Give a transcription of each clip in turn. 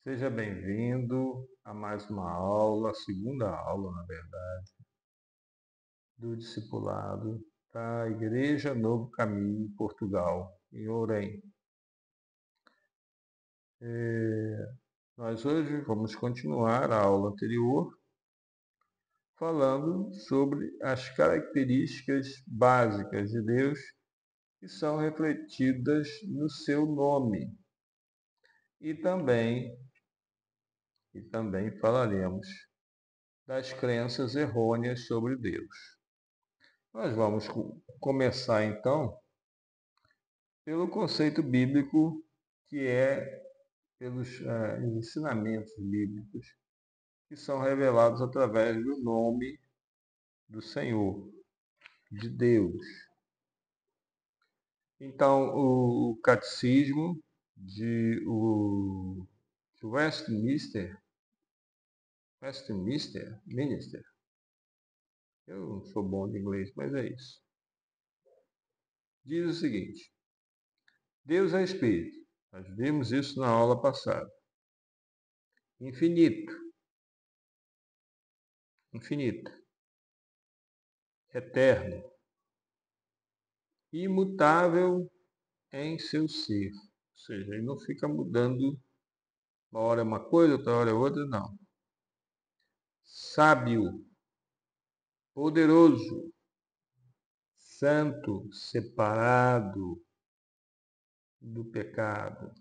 Seja bem-vindo a mais uma aula, a segunda aula, na verdade, do discipulado da Igreja Novo Caminho, Portugal, em Orem. Nós hoje vamos continuar a aula anterior, falando sobre as características básicas de Deus que são refletidas no seu nome. E também falaremos das crenças errôneas sobre Deus. Nós vamos começar então pelo conceito bíblico, que é pelos ensinamentos bíblicos que são revelados através do nome do Senhor, de Deus. Então, o catecismo de Westminster, eu não sou bom de inglês, mas é isso, diz o seguinte: Deus é Espírito. Nós vimos isso na aula passada. Infinito, eterno, imutável em seu ser. Ou seja, ele não fica mudando, uma hora é uma coisa, outra hora é outra, não. Sábio, poderoso, santo, separado do pecado,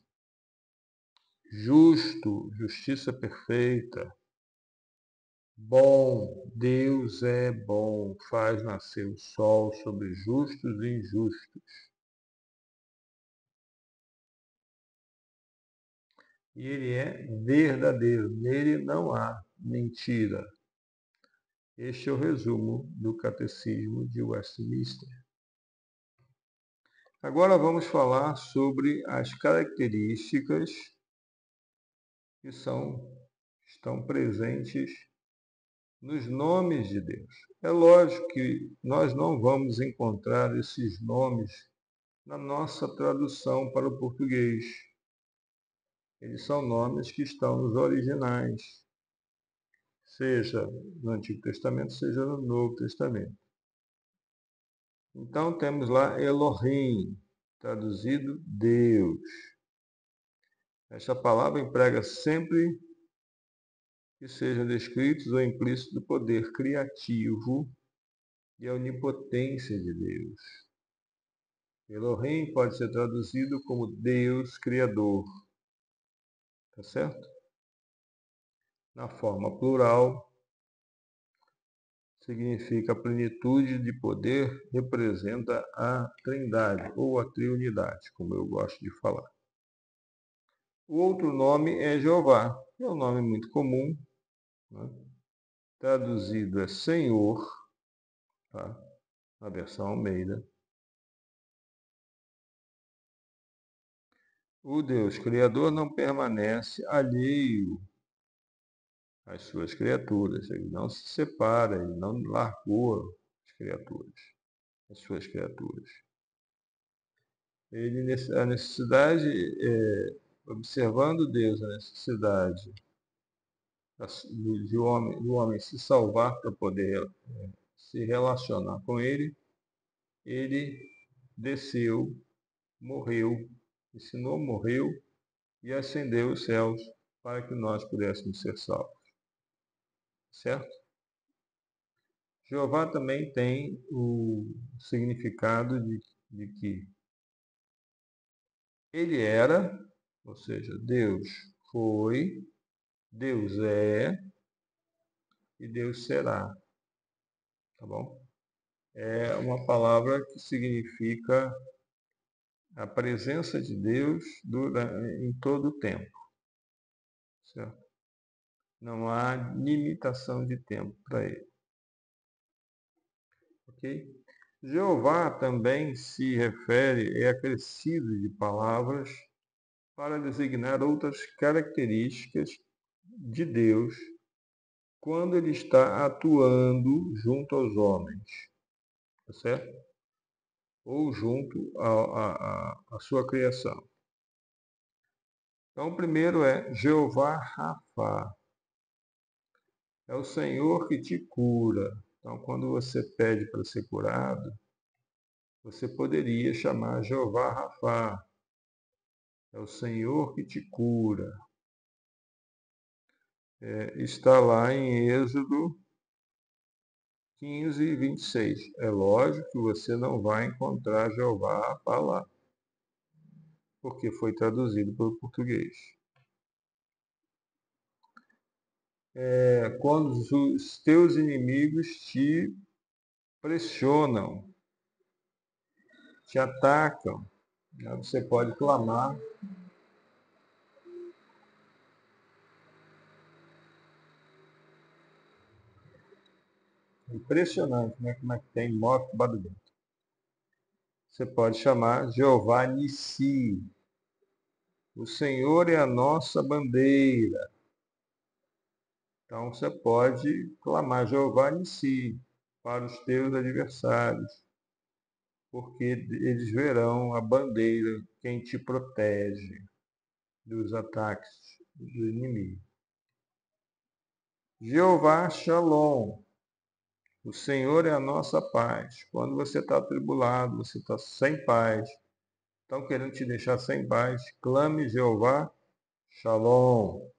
justo, justiça perfeita, bom, Deus é bom, faz nascer o sol sobre justos e injustos. E ele é verdadeiro, nele não há mentira. Este é o resumo do Catecismo de Westminster. Agora vamos falar sobre as características que estão presentes nos nomes de Deus. É lógico que nós não vamos encontrar esses nomes na nossa tradução para o português. Eles são nomes que estão nos originais, seja no Antigo Testamento, seja no Novo Testamento. Então temos lá Elohim, traduzido Deus. Esta palavra emprega sempre que sejam descritos ou implícito o poder criativo e a onipotência de Deus. Elohim pode ser traduzido como Deus Criador. Tá certo? Na forma plural, significa a plenitude de poder, representa a trindade ou a triunidade, como eu gosto de falar. O outro nome é Jeová. É um nome muito comum, né? Traduzido é Senhor, tá? Na versão Almeida. O Deus Criador não permanece alheio às suas criaturas. Ele não se separa, ele não largou as suas criaturas. Ele, a necessidade, observando Deus, a necessidade do homem se salvar para poder se relacionar com ele, ele desceu, morreu, ensinou, morreu e ascendeu os céus para que nós pudéssemos ser salvos. Certo? Jeová também tem o significado de que ele era, ou seja, Deus foi, Deus é e Deus será. Tá bom? É uma palavra que significa a presença de Deus em todo o tempo. Certo? Não há limitação de tempo para ele. Ok? Jeová também se refere, é acrescido de palavras para designar outras características de Deus quando ele está atuando junto aos homens, tá certo? Ou junto à sua criação. Então, o primeiro é Jeová Rafa. É o Senhor que te cura. Então, quando você pede para ser curado, você poderia chamar Jeová Rafa. É o Senhor que te cura. Está lá em Êxodo 15 e 26. É lógico que você não vai encontrar Jeová Rafa lá, porque foi traduzido para o português. Quando os teus inimigos te pressionam, te atacam, né? Você pode clamar. Impressionante, né? Como é que tem moto barulhenta. Você pode chamar Jeová Nissi. O Senhor é a nossa bandeira. Então você pode clamar Jeová Nissi para os teus adversários, porque eles verão a bandeira, quem te protege dos ataques do inimigo. Jeová Shalom. O Senhor é a nossa paz. Quando você está atribulado, você está sem paz, estão querendo te deixar sem paz, clame Jeová Shalom.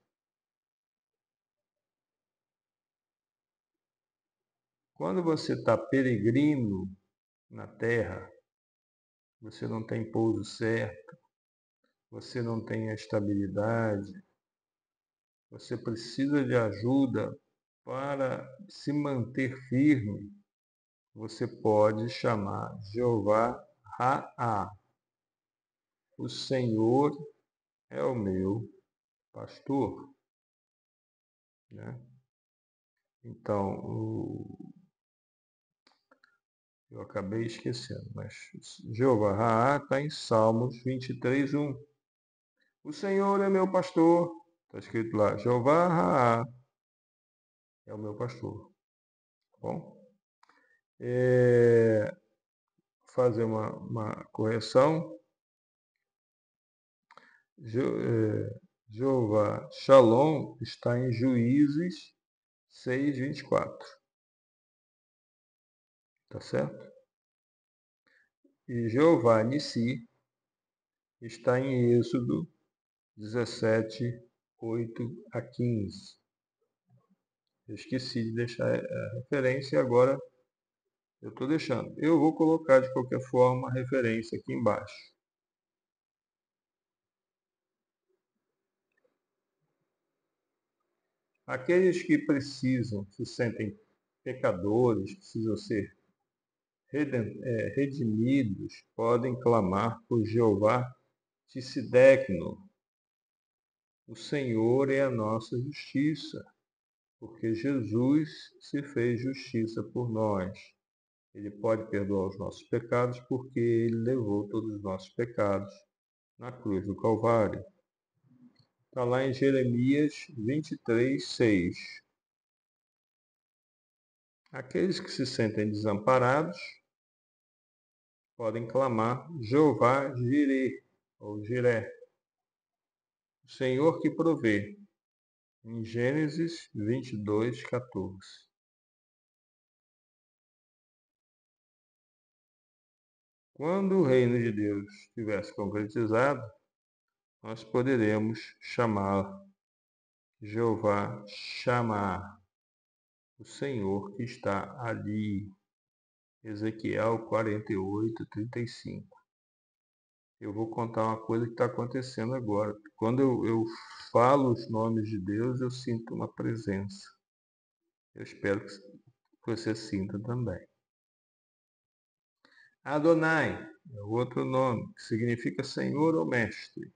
Quando você está peregrino na terra, você não tem pouso certo, você não tem a estabilidade, você precisa de ajuda para se manter firme, você pode chamar Jeová Raá. O Senhor é o meu pastor, né? Então, eu acabei esquecendo, mas Jeová Raá está em Salmos 23, 1. O Senhor é meu pastor. Está escrito lá, Jeová Raá é o meu pastor. Tá bom? Fazer uma correção. Jeová Shalom está em Juízes 6, 24. Tá certo? E Jeová Nissi está em Êxodo 17, 8 a 15. Eu esqueci de deixar a referência e agora eu estou deixando. Eu vou colocar de qualquer forma a referência aqui embaixo. Aqueles que precisam, se sentem pecadores, precisam ser redimidos, podem clamar por Jeová Tissidecno. O Senhor é a nossa justiça, porque Jesus se fez justiça por nós. Ele pode perdoar os nossos pecados, porque ele levou todos os nossos pecados na cruz do Calvário. Está lá em Jeremias 23, 6. Aqueles que se sentem desamparados podem clamar Jeová Jireh, ou Jiré, o Senhor que provê, em Gênesis 22, 14. Quando o reino de Deus estiver concretizado, nós poderemos chamar Jeová Chamar, o Senhor que está ali. Ezequiel 48, 35. Eu vou contar uma coisa que está acontecendo agora. Quando eu falo os nomes de Deus, eu sinto uma presença. Eu espero que você sinta também. Adonai é o outro nome, que significa Senhor ou Mestre.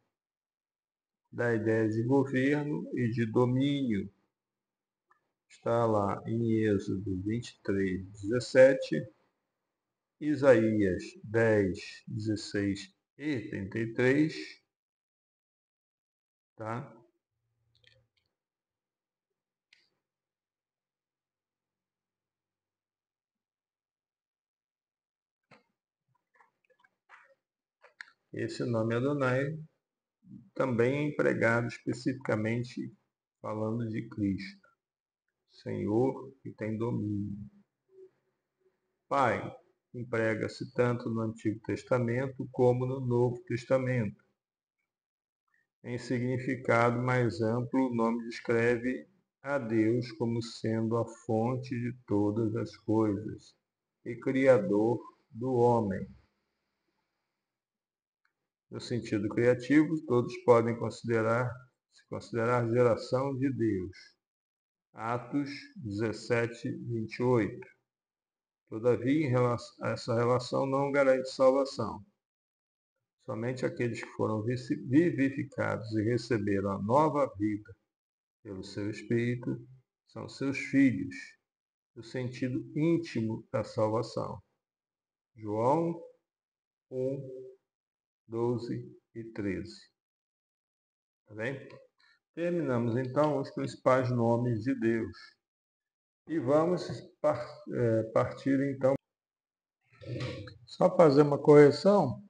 Dá ideia de governo e de domínio. Está lá em Êxodo 23, 17, Isaías 10, 16 e 33, tá? Esse nome Adonai também é empregado especificamente falando de Cristo, Senhor que tem domínio. Pai emprega-se tanto no Antigo Testamento como no Novo Testamento. Em significado mais amplo, o nome descreve a Deus como sendo a fonte de todas as coisas e Criador do homem. No sentido criativo, todos podem se considerar geração de Deus. Atos 17, 28. Todavia, essa relação não garante salvação. Somente aqueles que foram vivificados e receberam a nova vida pelo seu Espírito são seus filhos, no sentido íntimo da salvação. João 1, 12 e 13. Tá bem? Terminamos então os principais nomes de Deus. E vamos partir então. Só fazer uma correção.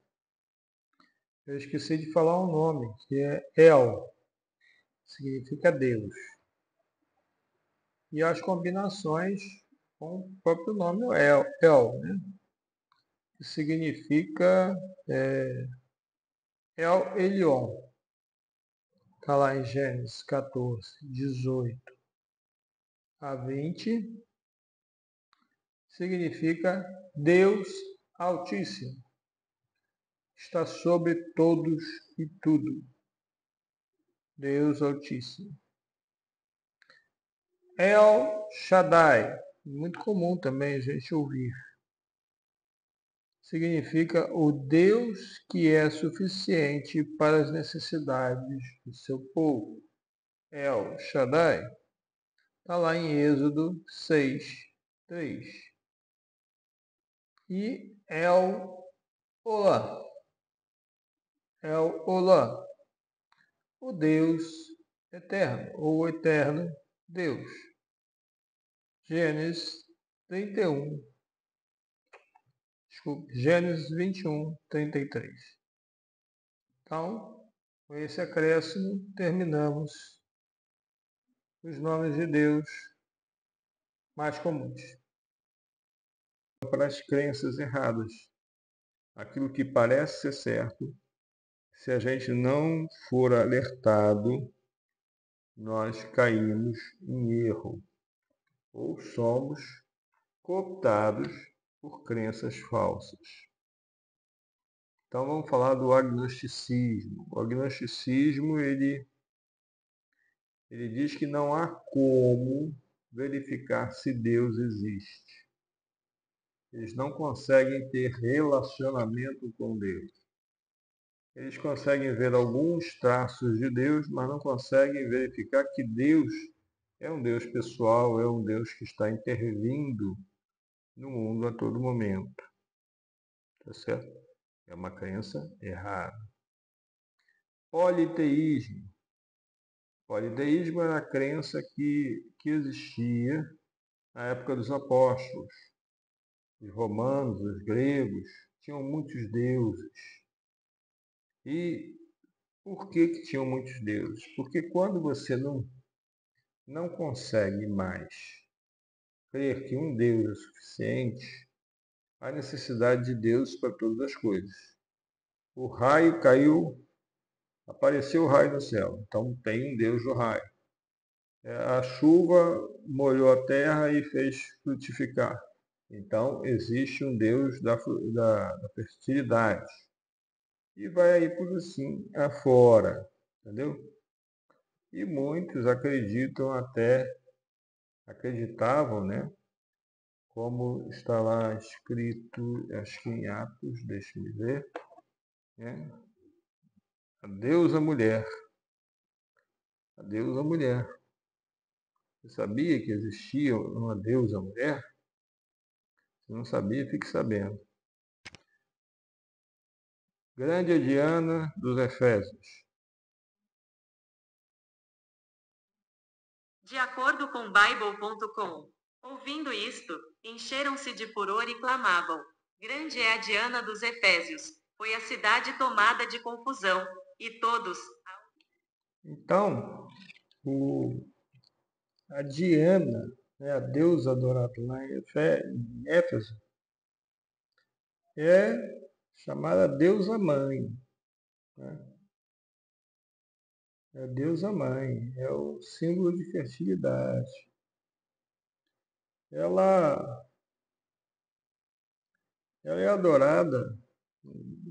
Eu esqueci de falar um nome, que é El. Significa Deus. E as combinações com o próprio nome El, né? Que significa El Elyon. Está lá em Gênesis 14, 18 a 20. Significa Deus Altíssimo. Está sobre todos e tudo. Deus Altíssimo. El Shaddai. Muito comum também a gente ouvir. Significa o Deus que é suficiente para as necessidades do seu povo. El Shaddai. Está lá em Êxodo 6, 3. E El Olá. El Olá. O Deus eterno, ou eterno Deus. Gênesis 31. Desculpe, Gênesis 21, 33. Então, com esse acréscimo, terminamos os nomes de Deus mais comuns. Para as crenças erradas. Aquilo que parece ser certo, se a gente não for alertado, nós caímos em erro ou somos cooptados por crenças falsas. Então vamos falar do agnosticismo. O agnosticismo ele diz que não há como verificar se Deus existe. Eles não conseguem ter relacionamento com Deus. Eles conseguem ver alguns traços de Deus, mas não conseguem verificar que Deus é um Deus pessoal, é um Deus que está intervindo no mundo a todo momento. Tá certo? É uma crença errada. Politeísmo. Politeísmo era a crença que existia na época dos apóstolos. Os romanos, os gregos, tinham muitos deuses. E por que tinham muitos deuses? Porque quando você não consegue mais crer que um Deus é suficiente, há necessidade de Deus para todas as coisas. O raio caiu, apareceu o raio no céu, então tem um Deus do raio. A chuva molhou a terra e fez frutificar. Então, existe um Deus da fertilidade. E vai aí por assim afora, entendeu? E muitos acreditavam, né? Como está lá escrito, acho que em Atos, deixa-me ver, né? A deusa mulher. A deusa mulher. Você sabia que existia uma deusa mulher? Se não sabia, fique sabendo. Grande Diana dos Efésios. De acordo com Bible.com, ouvindo isto, encheram-se de furor e clamavam: Grande é a Diana dos Efésios, foi a cidade tomada de confusão, e todos. Então, a Diana, né, a deusa adorada lá em Éfeso, é chamada deusa mãe. Né? É a deusa mãe, é o símbolo de fertilidade. Ela é adorada,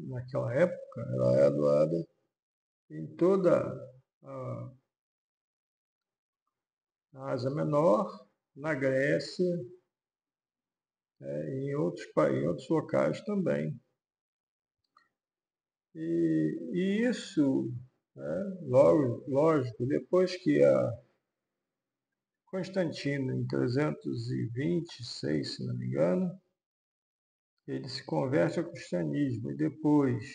naquela época, ela é adorada em toda a Ásia Menor, na Grécia, em outros locais também. E isso, né, lógico, depois que a Constantino, em 326, se não me engano, ele se converte ao cristianismo e depois,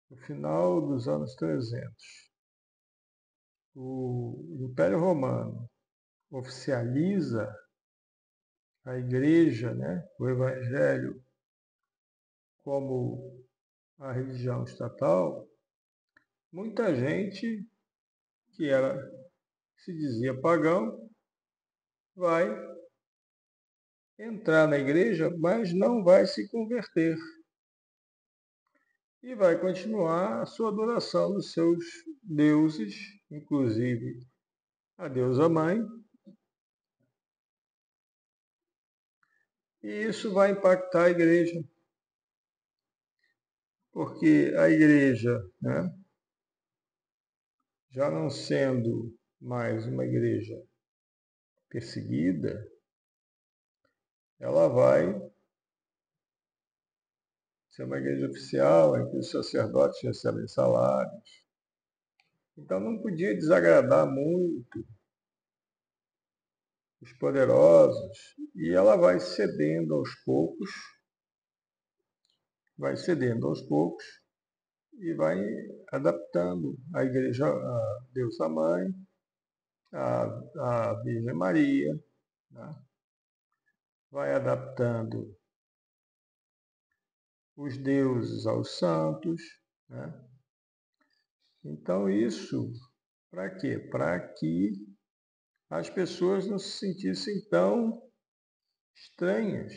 no final dos anos 300, o Império Romano oficializa a igreja, né, o evangelho como a religião estatal, muita gente que se dizia pagão vai entrar na igreja, mas não vai se converter. E vai continuar a sua adoração dos seus deuses, inclusive a deusa mãe. E isso vai impactar a igreja, porque a igreja, né, já não sendo mais uma igreja perseguida, ela vai ser uma igreja oficial, em que os sacerdotes recebem salários. Então não podia desagradar muito os poderosos, e ela vai cedendo aos poucos, e vai adaptando a igreja a Deus a Mãe, a Virgem Maria, né? Vai adaptando os deuses aos santos, né? Então isso para quê? Para que as pessoas não se sentissem tão estranhas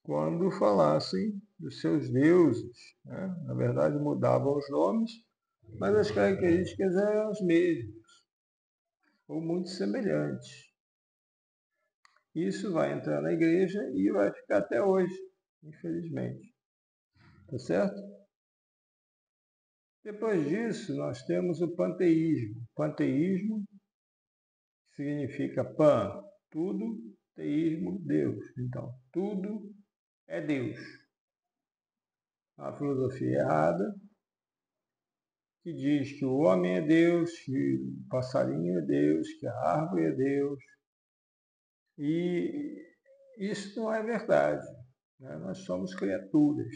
quando falassem dos seus deuses, né? Na verdade mudavam os nomes, mas as características eram as mesmas, ou muito semelhantes. Isso vai entrar na igreja e vai ficar até hoje, infelizmente. Tá certo? Depois disso, nós temos o panteísmo. Panteísmo significa pan, tudo, teísmo, Deus. Então, tudo é Deus. A filosofia errada, que diz que o homem é Deus, que o passarinho é Deus, que a árvore é Deus. E isso não é verdade. Né? Nós somos criaturas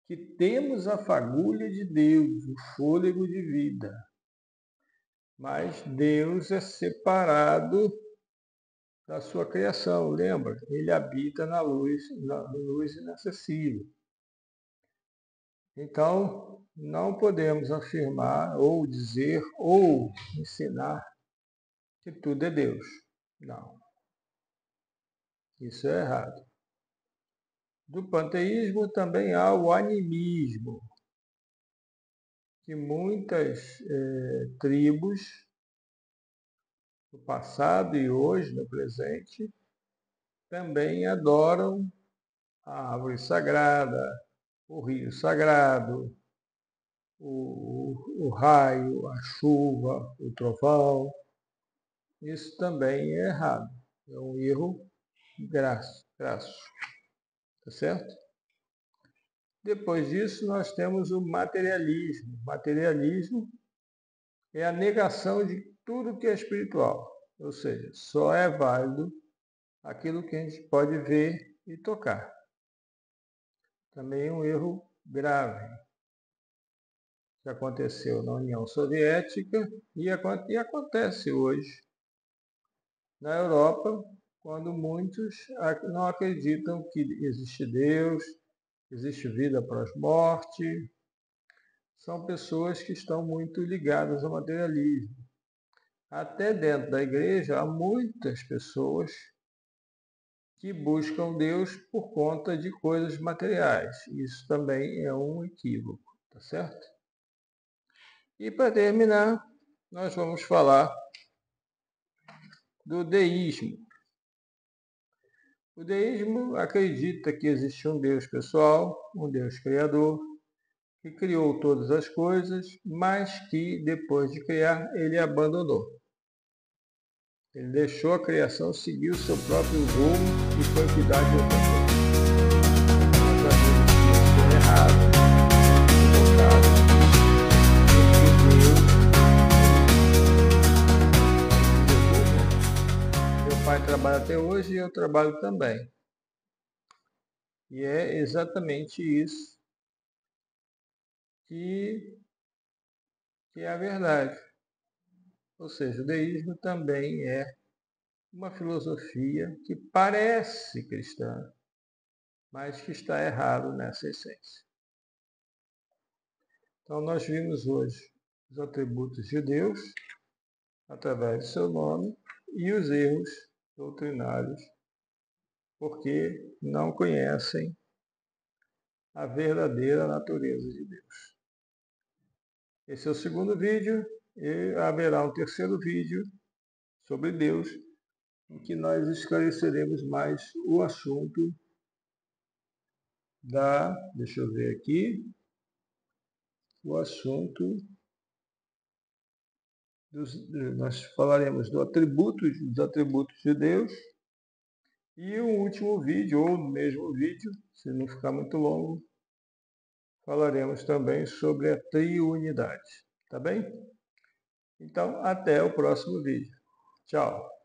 que temos a fagulha de Deus, o fôlego de vida. Mas Deus é separado da sua criação, lembra? Ele habita na luz inacessível. Então, não podemos afirmar, ou dizer, ou ensinar que tudo é Deus. Não. Isso é errado. Do panteísmo também há o animismo, que muitas tribos, no passado e hoje, no presente, também adoram a árvore sagrada, o rio sagrado, o raio, a chuva, o trovão. Isso também é errado. É um erro grasso. Tá certo? Depois disso, nós temos o materialismo. Materialismo é a negação de tudo que é espiritual. Ou seja, só é válido aquilo que a gente pode ver e tocar. Também é um erro grave que aconteceu na União Soviética e acontece hoje na Europa, quando muitos não acreditam que existe Deus, existe vida após morte, são pessoas que estão muito ligadas ao materialismo. Até dentro da igreja há muitas pessoas que buscam Deus por conta de coisas materiais. Isso também é um equívoco, tá certo? E para terminar, nós vamos falar do deísmo. O deísmo acredita que existe um Deus pessoal, um Deus criador, que criou todas as coisas, mas que depois de criar, ele abandonou. Ele deixou a criação seguir o seu próprio rumo e foi cuidar de outra coisa. Nós sabemos que isso é errado, equivocado, porque Deus, meu pai trabalha até hoje e eu trabalho também. E é exatamente isso que é a verdade. Ou seja, o deísmo também é uma filosofia que parece cristã, mas que está errado nessa essência. Então nós vimos hoje os atributos de Deus através do seu nome e os erros doutrinários, porque não conhecem a verdadeira natureza de Deus. Esse é o segundo vídeo e haverá um terceiro vídeo sobre Deus, em que nós esclareceremos mais o assunto deixa eu ver aqui, o assunto nós falaremos dos atributos de Deus, e o último vídeo, ou no mesmo vídeo, se não ficar muito longo, falaremos também sobre a triunidade, tá bem? Então, até o próximo vídeo. Tchau!